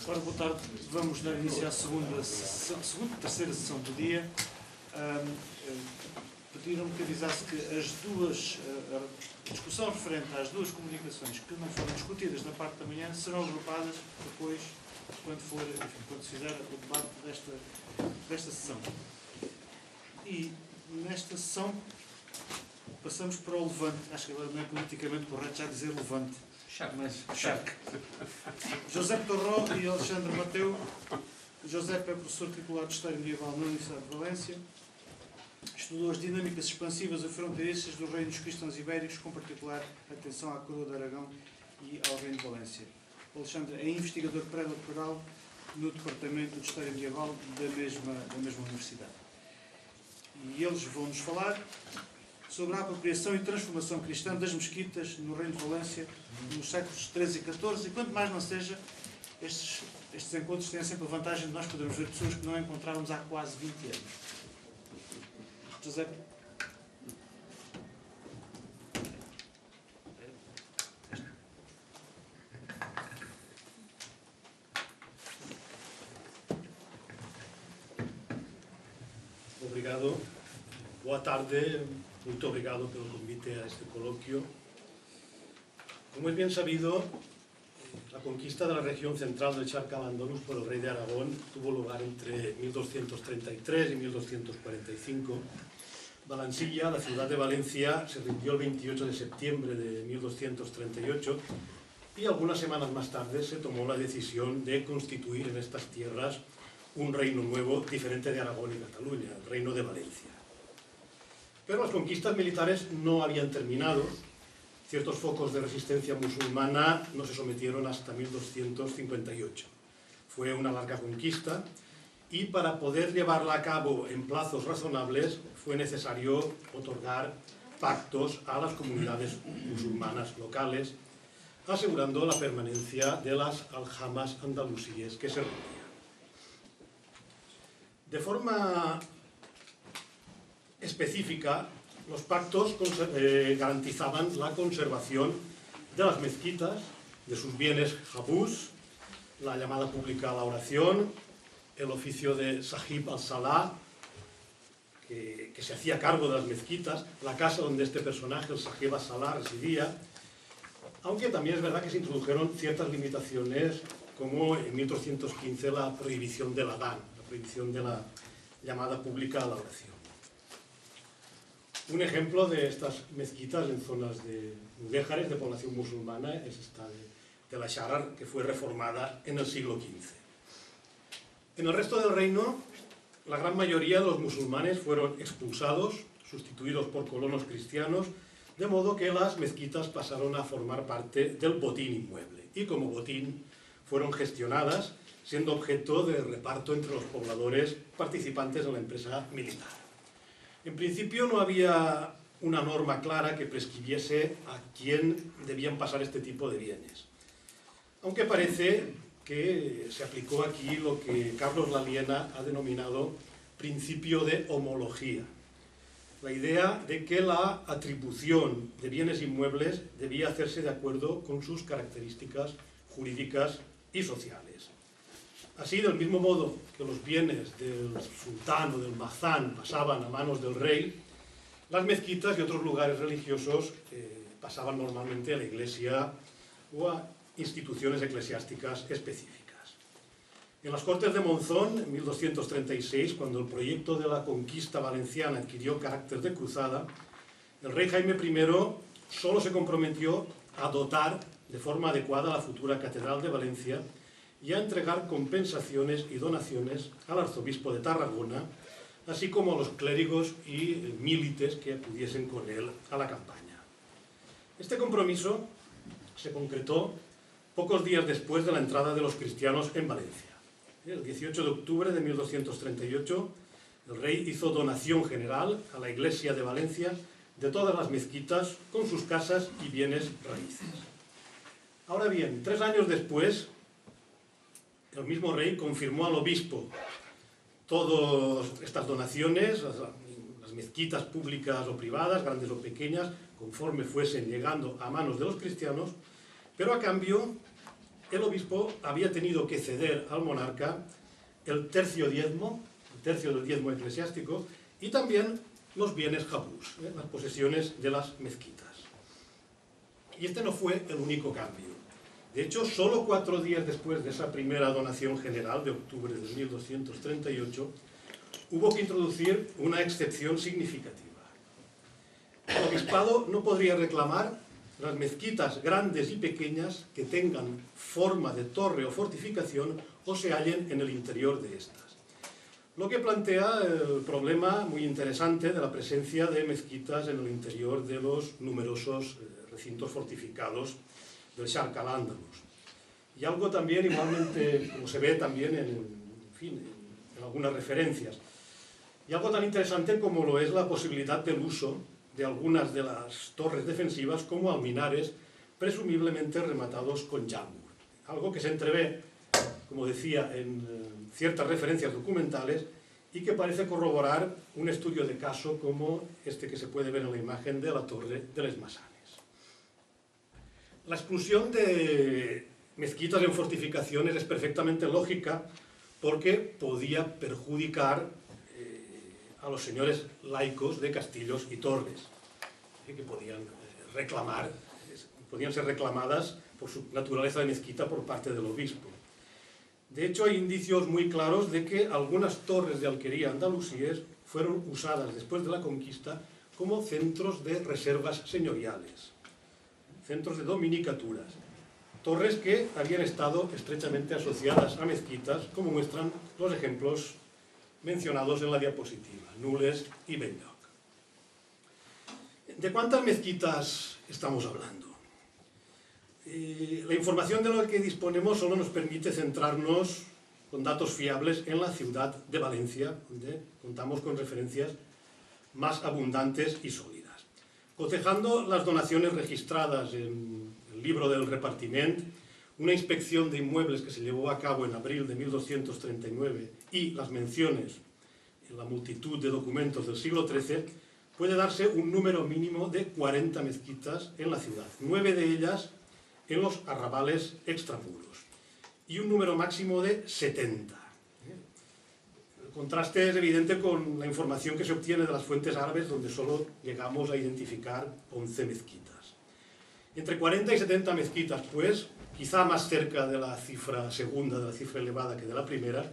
Ora, boa tarde. Vamos dar início à terceira sessão do dia. Pediram-me que avisasse que a discussão referente às duas comunicações que não foram discutidas na parte da manhã serão agrupadas depois, quando se fizer o debate desta sessão. E nesta sessão passamos para o levante. Acho que agora não é politicamente correto já dizer levante. Charque. José Torró e Alexandre Mateu. José é professor titular de História Medieval na Universidade de Valência. Estudou as dinâmicas expansivas e fronteiriças dos reinos cristãos ibéricos, com particular atenção à Coroa de Aragão e ao Reino de Valência. Alexandre é investigador pré-doutoral no Departamento de História Medieval da mesma universidade. E eles vão-nos falar sobre a apropriação e transformação cristã das mesquitas no Reino de Valência nos séculos XIII e XIV, e quanto mais não seja, estes encontros têm sempre a vantagem de nós podermos ver pessoas que não encontrávamos há quase 20 anos. José. Obrigado. Boa tarde. Muito obrigado pelo convite a este coloquio. Como es bien sabido, la conquista de la región central del Charca-Landonus por el rey de Aragón tuvo lugar entre 1233 y 1245. Valancilla, la ciudad de Valencia, se rindió el 28 de septiembre de 1238 y algunas semanas más tarde se tomó la decisión de constituir en estas tierras un reino nuevo diferente de Aragón y Cataluña, el reino de Valencia. Pero las conquistas militares no habían terminado. Ciertos focos de resistencia musulmana no se sometieron hasta 1258. Fue una larga conquista y para poder llevarla a cabo en plazos razonables fue necesario otorgar pactos a las comunidades musulmanas locales, asegurando la permanencia de las aljamas andalusíes que se reunían. De forma específica, los pactos garantizaban la conservación de las mezquitas, de sus bienes jabús, la llamada pública a la oración, el oficio de Sahib al-Salah, que se hacía cargo de las mezquitas, la casa donde este personaje, el Sahib al-Salah, residía, aunque también es verdad que se introdujeron ciertas limitaciones, como en 1215 la prohibición del adán, la prohibición de la llamada pública a la oración. Un ejemplo de estas mezquitas en zonas de mudéjares de población musulmana es esta de la Sharar, que fue reformada en el siglo XV. En el resto del reino, la gran mayoría de los musulmanes fueron expulsados, sustituidos por colonos cristianos, de modo que las mezquitas pasaron a formar parte del botín inmueble y como botín fueron gestionadas, siendo objeto de reparto entre los pobladores participantes en la empresa militar. En principio no había una norma clara que prescribiese a quién debían pasar este tipo de bienes, aunque parece que se aplicó aquí lo que Carlos Laliena ha denominado principio de homología, la idea de que la atribución de bienes inmuebles debía hacerse de acuerdo con sus características jurídicas y sociales. Así, del mismo modo que los bienes del sultán o del mazán pasaban a manos del rey, las mezquitas y otros lugares religiosos pasaban normalmente a la iglesia o a instituciones eclesiásticas específicas. En las Cortes de Monzón, en 1236, cuando el proyecto de la conquista valenciana adquirió carácter de cruzada, el rey Jaime I solo se comprometió a dotar de forma adecuada la futura Catedral de Valencia y a entregar compensaciones y donaciones al arzobispo de Tarragona, así como a los clérigos y milites que acudiesen con él a la campaña. Este compromiso se concretó pocos días después de la entrada de los cristianos en Valencia. El 18 de octubre de 1238, el rey hizo donación general a la Iglesia de Valencia de todas las mezquitas con sus casas y bienes raíces. Ahora bien, 3 años después, el mismo rey confirmó al obispo todas estas donaciones, las mezquitas públicas o privadas, grandes o pequeñas, conforme fuesen llegando a manos de los cristianos, pero a cambio el obispo había tenido que ceder al monarca el tercio del diezmo eclesiástico y también los bienes jabús, las posesiones de las mezquitas. Y este no fue el único cambio. De hecho, solo 4 días después de esa primera donación general de octubre de 1238, hubo que introducir una excepción significativa. El obispado no podría reclamar las mezquitas grandes y pequeñas que tengan forma de torre o fortificación o se hallen en el interior de estas. Lo que plantea el problema muy interesante de la presencia de mezquitas en el interior de los numerosos recintos fortificados del Sharq al-Ándalus. Y algo también igualmente, como se ve también en algunas referencias, y algo tan interesante como lo es la posibilidad del uso de algunas de las torres defensivas como alminares, presumiblemente rematados con yambur. Algo que se entrevé, como decía, en ciertas referencias documentales y que parece corroborar un estudio de caso como este que se puede ver en la imagen de la Torre de les Masanes. La exclusión de mezquitas en fortificaciones es perfectamente lógica porque podía perjudicar a los señores laicos de castillos y torres, que podían ser reclamadas por su naturaleza de mezquita por parte del obispo. De hecho, hay indicios muy claros de que algunas torres de alquería andalusíes fueron usadas después de la conquista como centros de reservas señoriales, centros de dominicaturas, torres que habían estado estrechamente asociadas a mezquitas, como muestran los ejemplos mencionados en la diapositiva, Nules y Benlloc. ¿De cuántas mezquitas estamos hablando? La información de la que disponemos solo nos permite centrarnos con datos fiables en la ciudad de Valencia, donde contamos con referencias más abundantes y sólidas. Cotejando las donaciones registradas en el libro del repartiment, una inspección de inmuebles que se llevó a cabo en abril de 1239 y las menciones en la multitud de documentos del siglo XIII, puede darse un número mínimo de 40 mezquitas en la ciudad, 9 de ellas en los arrabales extramuros, y un número máximo de 70. El contraste es evidente con la información que se obtiene de las fuentes árabes, donde solo llegamos a identificar 11 mezquitas. Entre 40 y 70 mezquitas, pues, quizá más cerca de la cifra segunda, de la cifra elevada que de la primera,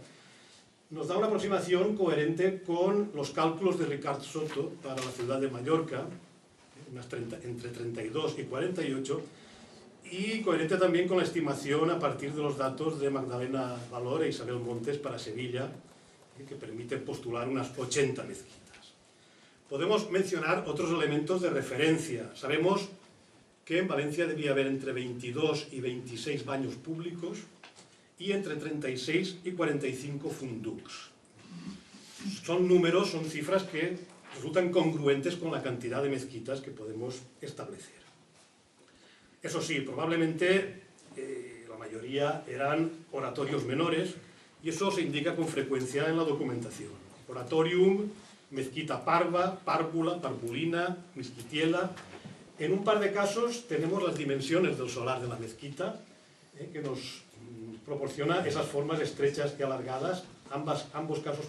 nos da una aproximación coherente con los cálculos de Ricard Soto para la ciudad de Mallorca, entre 32 y 48, y coherente también con la estimación a partir de los datos de Magdalena Valor e Isabel Montes para Sevilla, que permiten postular unas 80 mezquitas. Podemos mencionar otros elementos de referencia. Sabemos que en Valencia debía haber entre 22 y 26 baños públicos y entre 36 y 45 funducs. Son números, son cifras que resultan congruentes con la cantidad de mezquitas que podemos establecer. Eso sí, probablemente la mayoría eran oratorios menores y eso se indica con frecuencia en la documentación. Oratorium, mezquita parva, párvula, parvulina, mezquitiela. En un par de casos tenemos las dimensiones del solar de la mezquita, que nos proporciona esas formas estrechas y alargadas. Ambos casos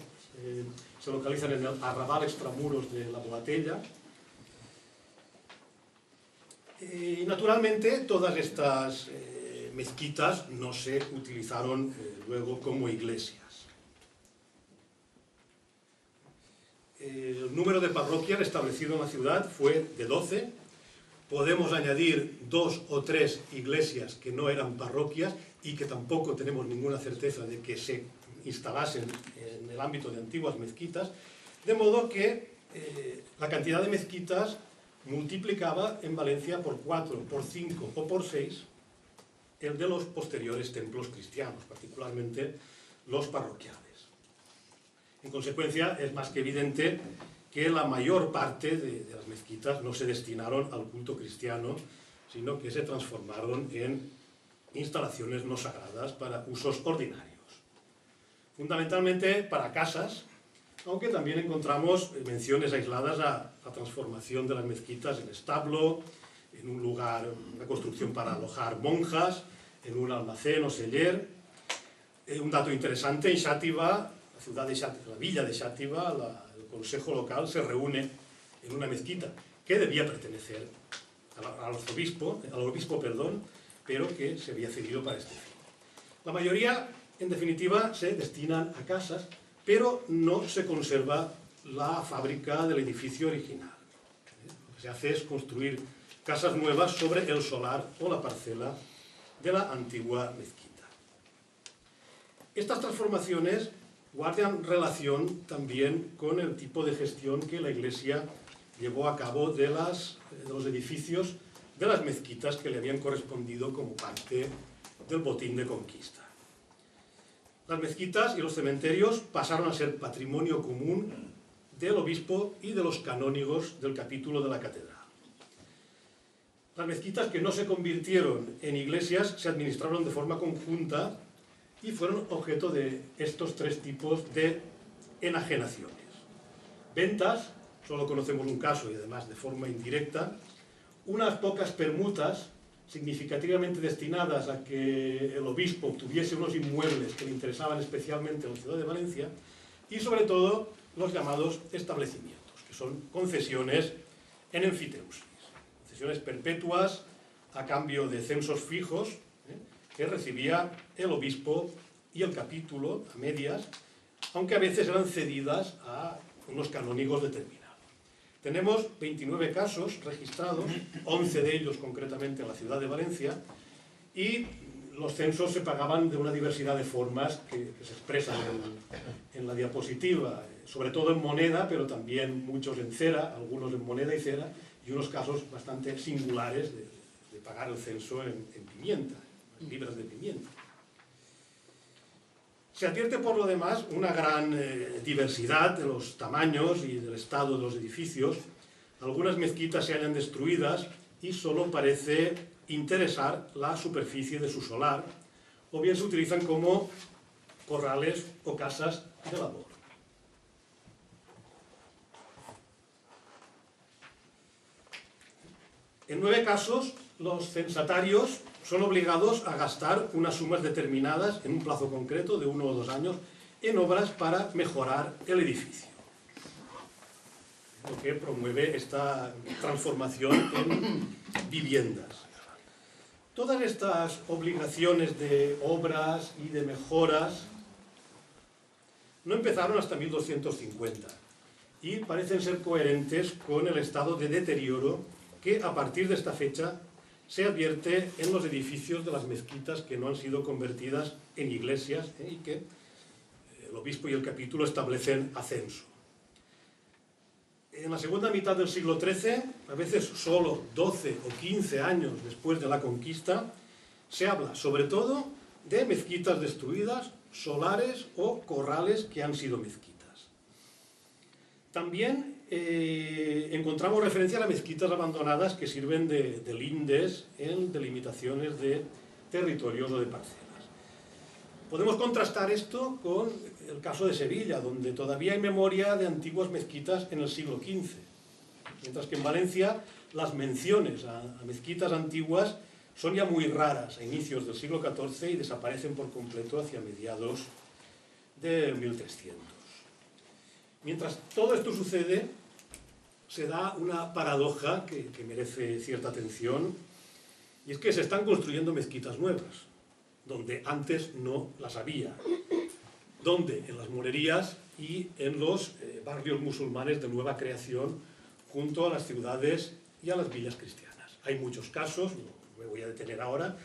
se localizan en el arrabal extramuros de la Bogatella. Y naturalmente todas estas mezquitas no se utilizaron luego como iglesias. El número de parroquias establecido en la ciudad fue de 12. Podemos añadir 2 o 3 iglesias que no eran parroquias y que tampoco tenemos ninguna certeza de que se instalasen en el ámbito de antiguas mezquitas, de modo que la cantidad de mezquitas multiplicaba en Valencia por 4, por 5 o por 6 el de los posteriores templos cristianos, particularmente los parroquiales. En consecuencia, es más que evidente que la mayor parte de las mezquitas no se destinaron al culto cristiano, sino que se transformaron en instalaciones no sagradas para usos ordinarios. Fundamentalmente para casas, aunque también encontramos menciones aisladas a la transformación de las mezquitas en establo, en un lugar, una construcción para alojar monjas, en un almacén o celler. Un dato interesante, en Xàtiva, la villa de Xàtiva, el consejo local se reúne en una mezquita que debía pertenecer al obispo, pero que se había cedido para este fin. La mayoría, en definitiva, se destinan a casas, pero no se conserva la fábrica del edificio original. Lo que se hace es construir casas nuevas sobre el solar o la parcela de la antigua mezquita. Estas transformaciones guardan relación también con el tipo de gestión que la Iglesia llevó a cabo de los edificios de las mezquitas que le habían correspondido como parte del botín de conquista. Las mezquitas y los cementerios pasaron a ser patrimonio común del obispo y de los canónigos del capítulo de la catedral. Las mezquitas que no se convirtieron en iglesias se administraron de forma conjunta y fueron objeto de estos tres tipos de enajenaciones. Ventas, solo conocemos un caso y además de forma indirecta, unas pocas permutas significativamente destinadas a que el obispo obtuviese unos inmuebles que le interesaban especialmente a la ciudad de Valencia, y sobre todo los llamados establecimientos, que son concesiones en enfiteusis, concesiones perpetuas a cambio de censos fijos que recibía el obispo y el capítulo a medias, aunque a veces eran cedidas a unos canónigos determinados. Tenemos 29 casos registrados, 11 de ellos concretamente en la ciudad de Valencia, y los censos se pagaban de una diversidad de formas que se expresan en la diapositiva, sobre todo en moneda, pero también muchos en cera, algunos en moneda y cera, y unos casos bastante singulares de pagar el censo en pimienta, en libras de pimienta. Se advierte por lo demás una gran diversidad de los tamaños y del estado de los edificios. Algunas mezquitas se hallan destruidas y solo parece interesar la superficie de su solar, o bien se utilizan como corrales o casas de labor. En 9 casos, los censatarios son obligados a gastar unas sumas determinadas en un plazo concreto de 1 o 2 años en obras para mejorar el edificio, lo que promueve esta transformación en viviendas. Todas estas obligaciones de obras y de mejoras no empezaron hasta 1250 y parecen ser coherentes con el estado de deterioro que a partir de esta fecha se advierte en los edificios de las mezquitas que no han sido convertidas en iglesias y que el obispo y el capítulo establecen a censo. En la segunda mitad del siglo XIII, a veces solo 12 o 15 años después de la conquista, se habla sobre todo de mezquitas destruidas, solares o corrales que han sido mezquitas. También encontramos referencia a las mezquitas abandonadas que sirven de lindes en delimitaciones de territorios o de parcelas. Podemos contrastar esto con el caso de Sevilla, donde todavía hay memoria de antiguas mezquitas en el siglo XV, mientras que en Valencia las menciones a mezquitas antiguas son ya muy raras a inicios del siglo XIV y desaparecen por completo hacia mediados de 1300. Mientras todo esto sucede, se da una paradoja que merece cierta atención, y es que se están construyendo mezquitas nuevas, donde antes no las había, donde en las morerías y en los barrios musulmanes de nueva creación, junto a las ciudades y a las villas cristianas. Hay muchos casos, no me voy a detener ahora,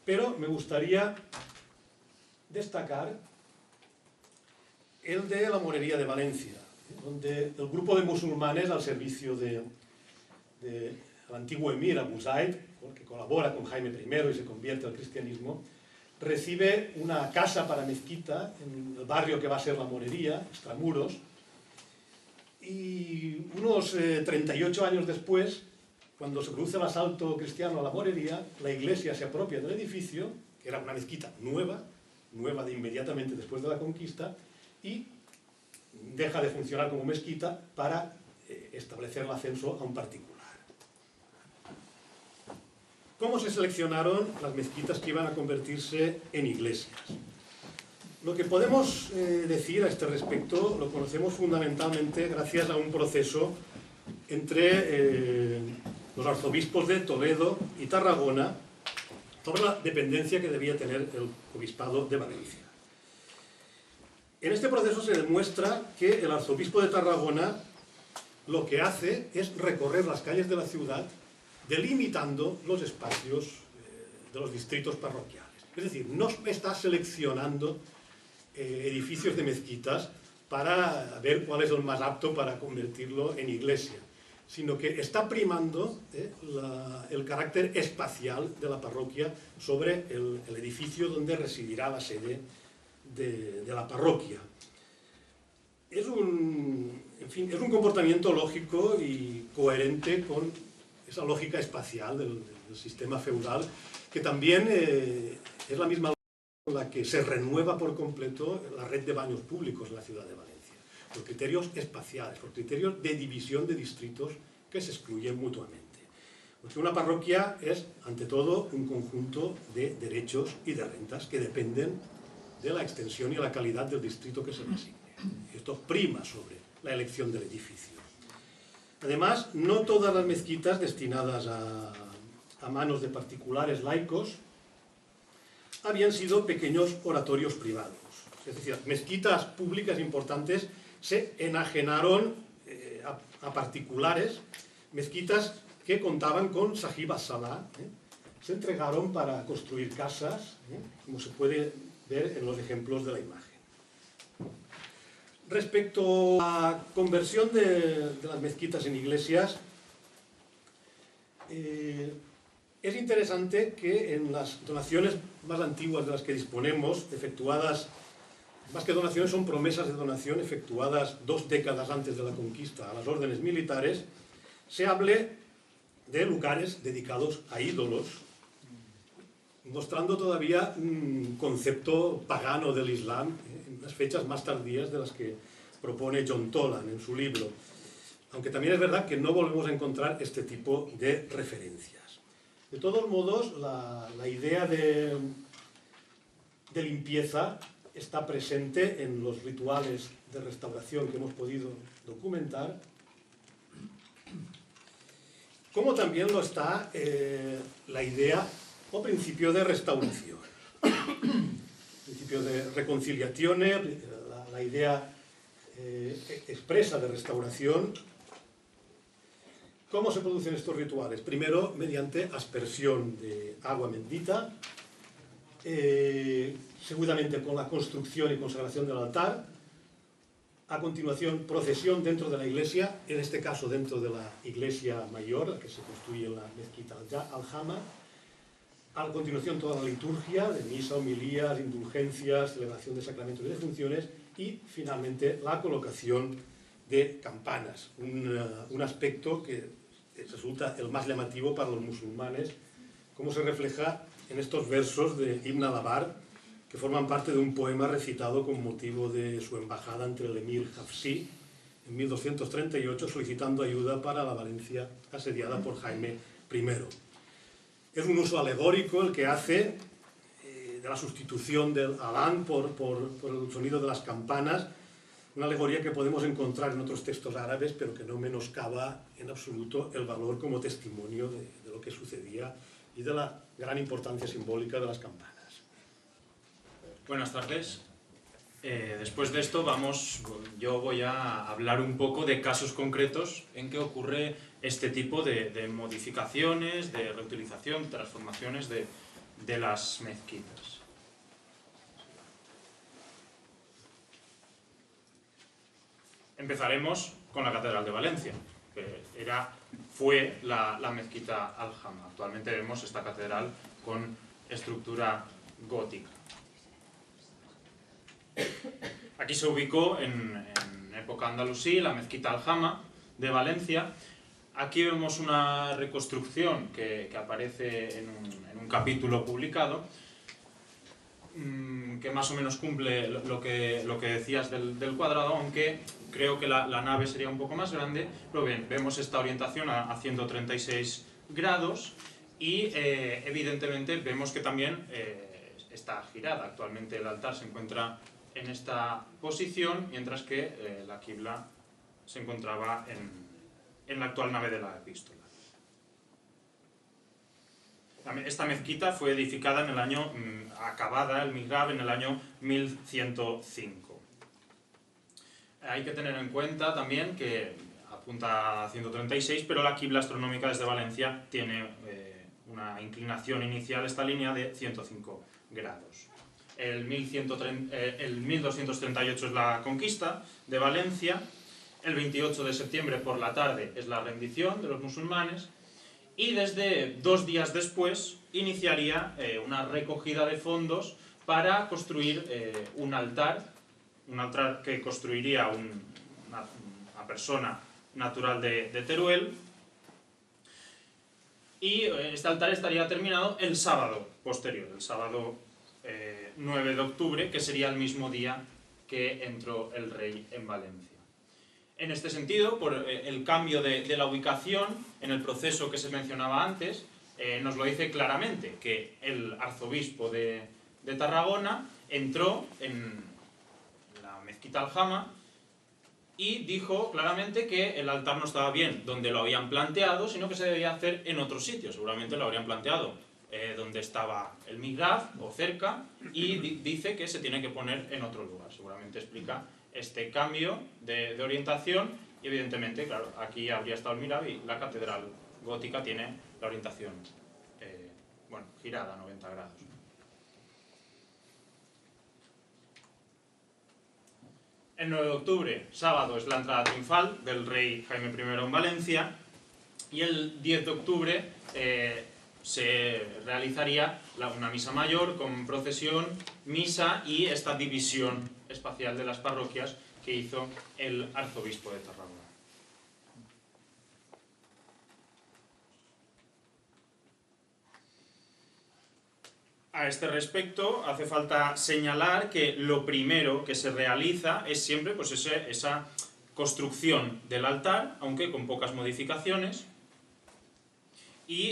pero me gustaría destacar el de la morería de Valencia, donde el grupo de musulmanes al servicio del antiguo emir Abu Zaid, que colabora con Jaime I y se convierte al cristianismo, recibe una casa para mezquita en el barrio que va a ser la morería, extramuros, y unos 38 años después, cuando se produce el asalto cristiano a la morería, la iglesia se apropia del edificio, que era una mezquita nueva de inmediatamente después de la conquista, y deja de funcionar como mezquita para establecer el ascenso a un particular. ¿Cómo se seleccionaron las mezquitas que iban a convertirse en iglesias? Lo que podemos decir a este respecto lo conocemos fundamentalmente gracias a un proceso entre los arzobispos de Toledo y Tarragona sobre la dependencia que debía tener el obispado de Valencia. En este proceso se demuestra que el arzobispo de Tarragona lo que hace es recorrer las calles de la ciudad delimitando los espacios de los distritos parroquiales. Es decir, no está seleccionando edificios de mezquitas para ver cuál es el más apto para convertirlo en iglesia, sino que está primando el carácter espacial de la parroquia sobre el edificio donde residirá la sede de la parroquia. Es un comportamiento lógico y coherente con esa lógica espacial del sistema feudal, que también es la misma con la que se renueva por completo la red de baños públicos en la ciudad de Valencia, por criterios espaciales, por criterios de división de distritos que se excluyen mutuamente. Porque una parroquia es, ante todo, un conjunto de derechos y de rentas que dependen de la extensión y la calidad del distrito que se le asigne. Esto prima sobre la elección del edificio. Además, no todas las mezquitas destinadas a manos de particulares laicos habían sido pequeños oratorios privados. Es decir, las mezquitas públicas importantes se enajenaron a particulares, mezquitas que contaban con sahib as-salah, se entregaron para construir casas, como se puede ver en los ejemplos de la imagen. Respecto a la conversión de las mezquitas en iglesias, es interesante que en las donaciones más antiguas de las que disponemos, efectuadas, más que donaciones son promesas de donación efectuadas 2 décadas antes de la conquista a las órdenes militares, se hable de lugares dedicados a ídolos, mostrando todavía un concepto pagano del Islam en unas fechas más tardías de las que propone John Toland en su libro. Aunque también es verdad que no volvemos a encontrar este tipo de referencias. De todos modos, la idea de limpieza está presente en los rituales de restauración que hemos podido documentar, como también lo está la idea o principio de restauración, principio de reconciliazione, la idea expresa de restauración. ¿Cómo se producen estos rituales? Primero, mediante aspersión de agua bendita, seguramente con la construcción y consagración del altar. A continuación, procesión dentro de la iglesia, en este caso dentro de la iglesia mayor, la que se construye en la mezquita al-Jama. A continuación, toda la liturgia de misa, homilías, indulgencias, celebración de sacramentos y de funciones, y finalmente la colocación de campanas, un aspecto que resulta el más llamativo para los musulmanes, como se refleja en estos versos de Ibn al-Abar, que forman parte de un poema recitado con motivo de su embajada ante el emir Hafsí en 1238, solicitando ayuda para la Valencia asediada por Jaime I. Es un uso alegórico el que hace de la sustitución del adán por el sonido de las campanas, una alegoría que podemos encontrar en otros textos árabes, pero que no menoscaba en absoluto el valor como testimonio de lo que sucedía y de la gran importancia simbólica de las campanas. Buenas tardes. Después de esto yo voy a hablar un poco de casos concretos en que ocurre este tipo de modificaciones, de reutilización, transformaciones de las mezquitas. Empezaremos con la Catedral de Valencia, que fue la mezquita al-Jama. Actualmente vemos esta catedral con estructura gótica. Aquí se ubicó en época andalusí la mezquita al-Jama de Valencia. Aquí vemos una reconstrucción que aparece en un capítulo publicado, que más o menos cumple lo que decías del cuadrado, aunque creo que la nave sería un poco más grande. Pero bien, vemos esta orientación a 136 grados y evidentemente vemos que también está girada. Actualmente el altar se encuentra en esta posición, mientras que la quibla se encontraba en la actual nave de la epístola. Esta mezquita fue edificada en el año, acabada el mihrab en el año 1105. Hay que tener en cuenta también que apunta a 136, pero la quibla astronómica desde Valencia tiene una inclinación inicial, esta línea, de 105 grados. El 1238 es la conquista de Valencia, el 28 de septiembre por la tarde es la rendición de los musulmanes, y desde 2 días después iniciaría una recogida de fondos para construir un altar que construiría una persona natural de Teruel, y este altar estaría terminado el sábado posterior, el sábado 9 de octubre, que sería el mismo día que entró el rey en Valencia. En este sentido, por el cambio de la ubicación en el proceso que se mencionaba antes, nos lo dice claramente, que el arzobispo de Tarragona entró en la mezquita Aljama y dijo claramente que el altar no estaba bien donde lo habían planteado, sino que se debía hacer en otro sitio. Seguramente lo habrían planteado donde estaba el mihrab o cerca, y dice que se tiene que poner en otro lugar. Seguramente explica este cambio de orientación, y evidentemente, claro, aquí habría estado el mihrab y la catedral gótica tiene la orientación girada a 90 grados. El 9 de octubre, sábado, es la entrada triunfal del rey Jaime I en Valencia, y el 10 de octubre se realizaría una misa mayor con procesión, misa y esta división espacial de las parroquias que hizo el arzobispo de Tarragona. A este respecto, hace falta señalar que lo primero que se realiza es siempre esa construcción del altar, aunque con pocas modificaciones, y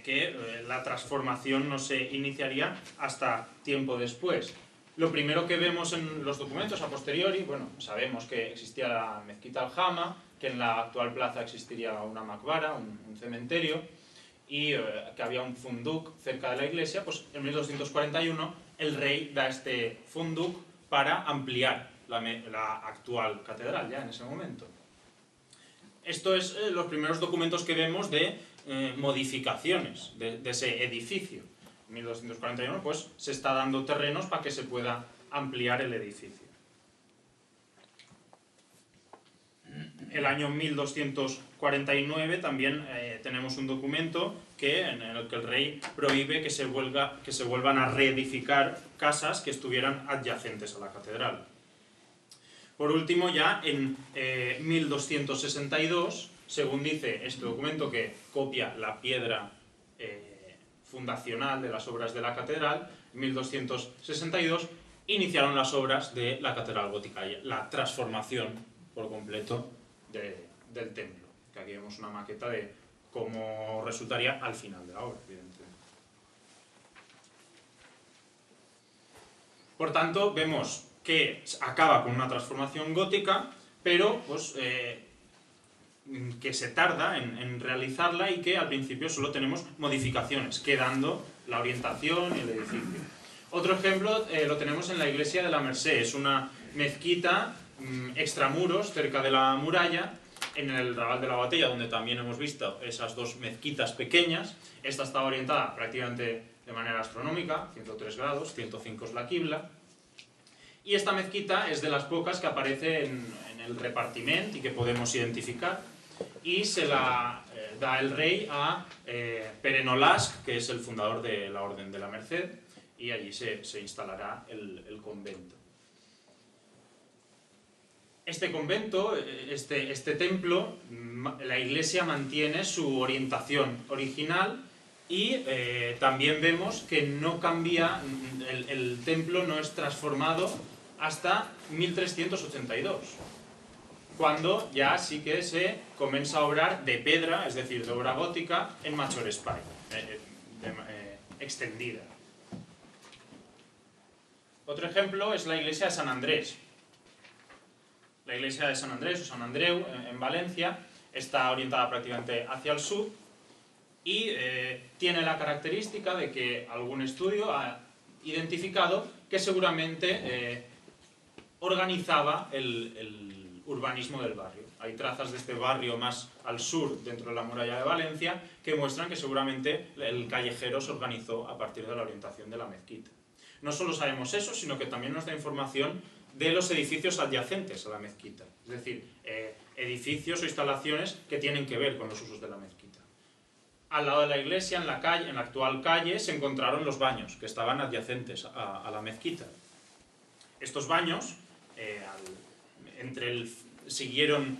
que la transformación no se iniciaría hasta tiempo después. Lo primero que vemos en los documentos a posteriori, sabemos que existía la mezquita Aljama, que en la actual plaza existiría una maqbara, un cementerio, y que había un funduk cerca de la iglesia. Pues en 1241 el rey da este funduk para ampliar la actual catedral ya en ese momento. Esto es los primeros documentos que vemos de modificaciones de ese edificio. En 1241 pues se está dando terrenos para que se pueda ampliar el edificio. El año 1249 también tenemos un documento en el que el rey prohíbe que se vuelvan a reedificar casas que estuvieran adyacentes a la catedral. Por último, ya en 1262, según dice este documento que copia la piedra fundacional de las obras de la catedral, en 1262 iniciaron las obras de la catedral gótica, la transformación por completo del templo, que aquí vemos una maqueta de cómo resultaría al final de la obra, evidentemente. Por tanto, vemos que acaba con una transformación gótica, pero que se tarda en realizarla, y que al principio solo tenemos modificaciones, quedando la orientación y el edificio. Otro ejemplo lo tenemos en la iglesia de la Merced. Es una mezquita extramuros, cerca de la muralla, en el Raval de la Batella, donde también hemos visto esas dos mezquitas pequeñas. Esta estaba orientada prácticamente de manera astronómica, 103 grados, 105 es la quibla. Y esta mezquita es de las pocas que aparece en el repartiment y que podemos identificar. Y se la da el rey a Pere Nolasc, que es el fundador de la Orden de la Merced, y allí se instalará el convento. Este convento, este templo, la iglesia mantiene su orientación original, y también vemos que no cambia, el templo no es transformado hasta 1382, cuando ya sí que se comienza a obrar de pedra, es decir, de obra gótica, en Major Espai. extendida. Otro ejemplo es la iglesia de San Andrés. La iglesia de San Andrés o San Andreu en Valencia está orientada prácticamente hacia el sur y tiene la característica de que algún estudio ha identificado que seguramente organizaba el urbanismo del barrio. Hay trazas de este barrio más al sur, dentro de la muralla de Valencia, que muestran que seguramente el callejero se organizó a partir de la orientación de la mezquita. No solo sabemos eso, sino que también nos da información de los edificios adyacentes a la mezquita. Es decir, edificios o instalaciones que tienen que ver con los usos de la mezquita. Al lado de la iglesia, en la calle, en la actual calle, se encontraron los baños, que estaban adyacentes a la mezquita. Estos baños siguieron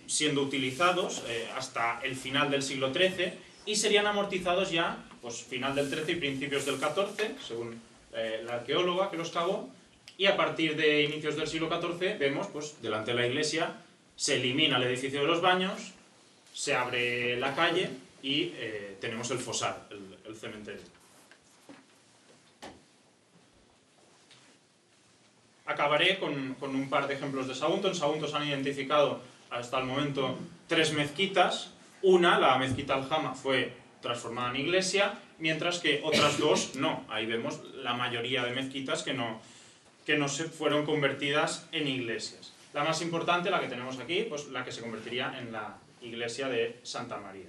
siendo utilizados hasta el final del siglo XIII y serían amortizados ya, pues, final del XIII y principios del XIV, según la arqueóloga que los cavó, y a partir de inicios del siglo XIV vemos, pues, delante de la iglesia se elimina el edificio de los baños, se abre la calle y tenemos el fosar, el cementerio. Acabaré con un par de ejemplos de Sagunto. En Sagunto se han identificado hasta el momento 3 mezquitas. Una, la mezquita Aljama, fue transformada en iglesia, mientras que otras 2 no. Ahí vemos la mayoría de mezquitas que no se fueron convertidas en iglesias. La más importante, la que tenemos aquí, pues la que se convertiría en la iglesia de Santa María.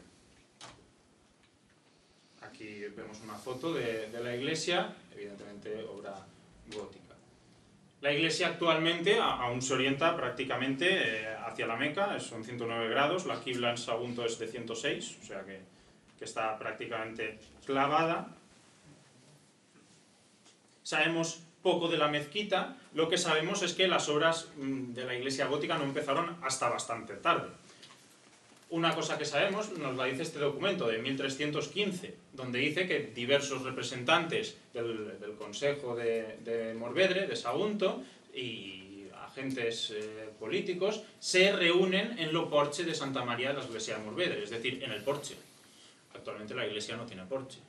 Aquí vemos una foto de la iglesia, evidentemente obra gótica. La iglesia actualmente aún se orienta prácticamente hacia la Meca, son 109 grados, la quibla en Sagunto es de 106, o sea que está prácticamente clavada. Sabemos poco de la mezquita, lo que sabemos es que las obras de la iglesia gótica no empezaron hasta bastante tarde. Una cosa que sabemos nos la dice este documento de 1315, donde dice que diversos representantes del Consejo de Morvedre, de Sagunto, y agentes políticos se reúnen en lo porche de Santa María de la iglesia de Morvedre, es decir, en el porche. Actualmente la iglesia no tiene porche.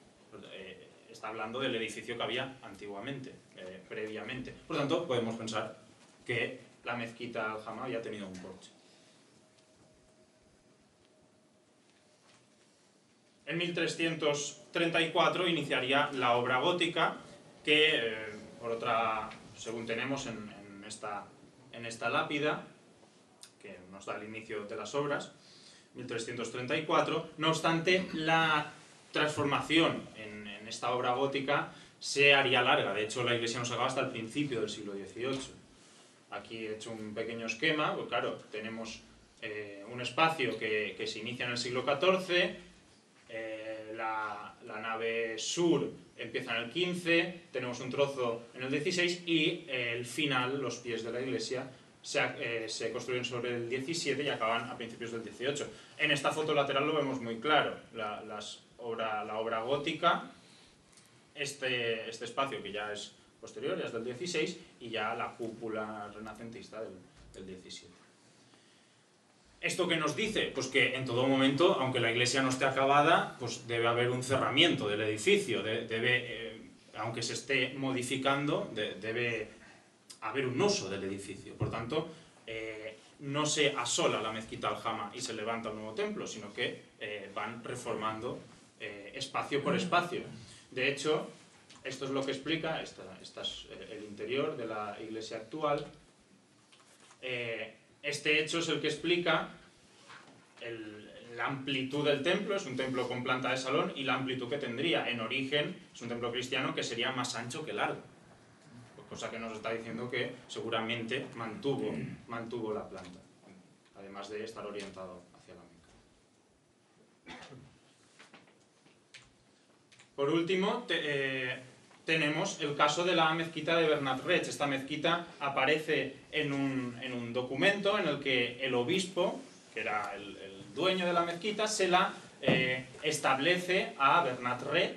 Está hablando del edificio que había antiguamente, previamente. Por lo tanto, podemos pensar que la mezquita Aljama había tenido un porche. En 1334 iniciaría la obra gótica que, según tenemos en esta lápida, que nos da el inicio de las obras, 1334, no obstante, la transformación en esta obra gótica se haría larga. De hecho, la iglesia no se acaba hasta el principio del siglo XVIII. Aquí he hecho un pequeño esquema, pues claro, tenemos un espacio que se inicia en el siglo XIV, la nave sur empieza en el XV, tenemos un trozo en el XVI y el final, los pies de la iglesia, se construyen sobre el XVII y acaban a principios del XVIII. En esta foto lateral lo vemos muy claro, la obra gótica, este espacio que ya es posterior, ya es del XVI, y ya la cúpula renacentista del XVII. ¿Esto qué nos dice? Pues que en todo momento, aunque la iglesia no esté acabada, pues debe haber un cerramiento del edificio, aunque se esté modificando, debe haber un uso del edificio. Por tanto, no se asola la mezquita Aljama y se levanta un nuevo templo, sino que van reformando espacio por espacio. De hecho, esto es lo que explica, este es el interior de la iglesia actual. Este hecho es el que explica la amplitud del templo. Es un templo con planta de salón y la amplitud que tendría. En origen es un templo cristiano que sería más ancho que largo, cosa que nos está diciendo que seguramente mantuvo la planta, además de estar orientado hacia la Meca. Por último, tenemos el caso de la mezquita de Bernat Reig. Esta mezquita aparece en un documento en el que el obispo, que era el dueño de la mezquita, se la establece a Bernat Reig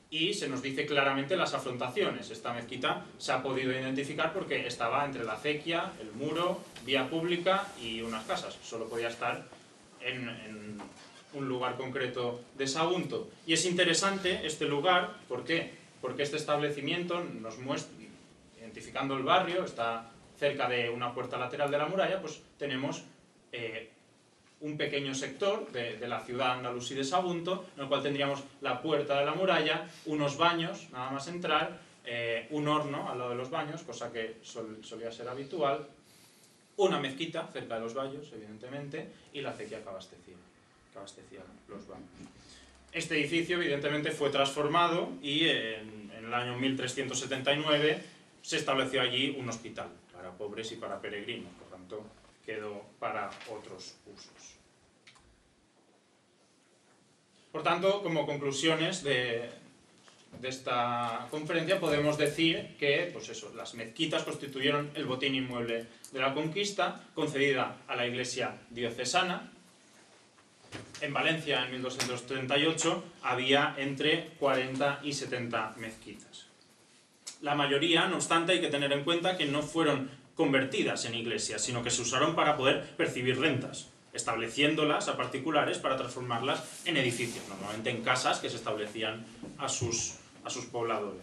y se nos dice claramente las afrontaciones. Esta mezquita se ha podido identificar porque estaba entre la acequia, el muro, vía pública y unas casas. Solo podía estar un lugar concreto de Sagunto. Y es interesante este lugar, ¿por qué? Porque este establecimiento nos muestra, identificando el barrio, está cerca de una puerta lateral de la muralla, pues tenemos un pequeño sector de la ciudad andalusí de Sagunto, en el cual tendríamos la puerta de la muralla, unos baños, nada más entrar, un horno al lado de los baños, cosa que solía ser habitual, una mezquita cerca de los baños, evidentemente, y la acequia que abastecía los baños. Este edificio, evidentemente, fue transformado y en el año 1379 se estableció allí un hospital para pobres y para peregrinos, por tanto, quedó para otros usos. Por tanto, como conclusiones de esta conferencia podemos decir que pues eso, las mezquitas constituyeron el botín inmueble de la conquista, concedida a la Iglesia diocesana. En Valencia, en 1238, había entre 40 y 70 mezquitas. La mayoría, no obstante, hay que tener en cuenta que no fueron convertidas en iglesias, sino que se usaron para poder percibir rentas, estableciéndolas a particulares para transformarlas en edificios, normalmente en casas que se establecían a sus pobladores.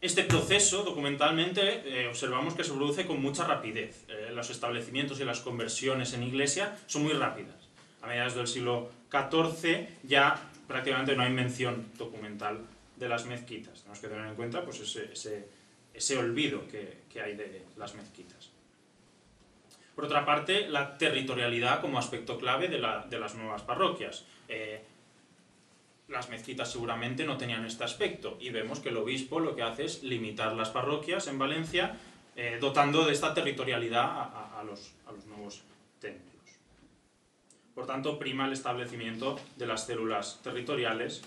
Este proceso, documentalmente, observamos que se produce con mucha rapidez. Los establecimientos y las conversiones en iglesia son muy rápidas. A mediados del siglo XIV ya prácticamente no hay mención documental de las mezquitas. Tenemos que tener en cuenta pues, ese olvido que hay de las mezquitas. Por otra parte, la territorialidad como aspecto clave de las nuevas parroquias. Las mezquitas seguramente no tenían este aspecto y vemos que el obispo lo que hace es limitar las parroquias en Valencia, dotando de esta territorialidad a los nuevos templos. Por tanto, prima el establecimiento de las células territoriales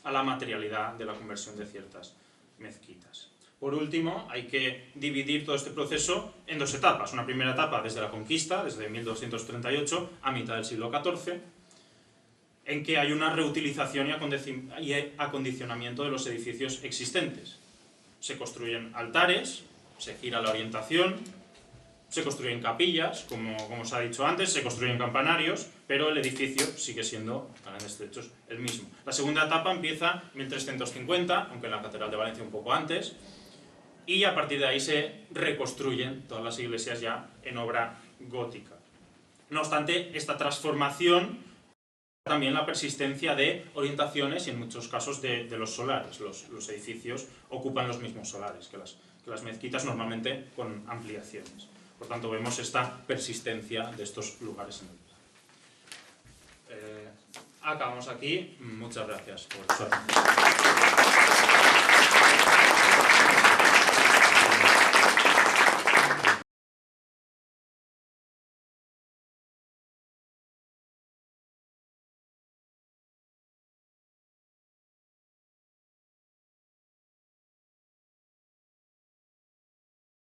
a la materialidad de la conversión de ciertas mezquitas. Por último, hay que dividir todo este proceso en dos etapas. Una primera etapa desde la conquista, desde 1238 a mitad del siglo XIV, en que hay una reutilización y acondicionamiento de los edificios existentes. Se construyen altares, se gira la orientación, se construyen capillas, como se ha dicho antes, se construyen campanarios, pero el edificio sigue siendo, a grandes trechos, el mismo. La segunda etapa empieza en 1350, aunque en la Catedral de Valencia un poco antes, y a partir de ahí se reconstruyen todas las iglesias ya en obra gótica. No obstante, esta transformación también la persistencia de orientaciones y en muchos casos de los solares. Los edificios ocupan los mismos solares que las mezquitas, normalmente con ampliaciones. Por tanto, vemos esta persistencia de estos lugares en el lugar. Acabamos aquí. Muchas gracias por su atención.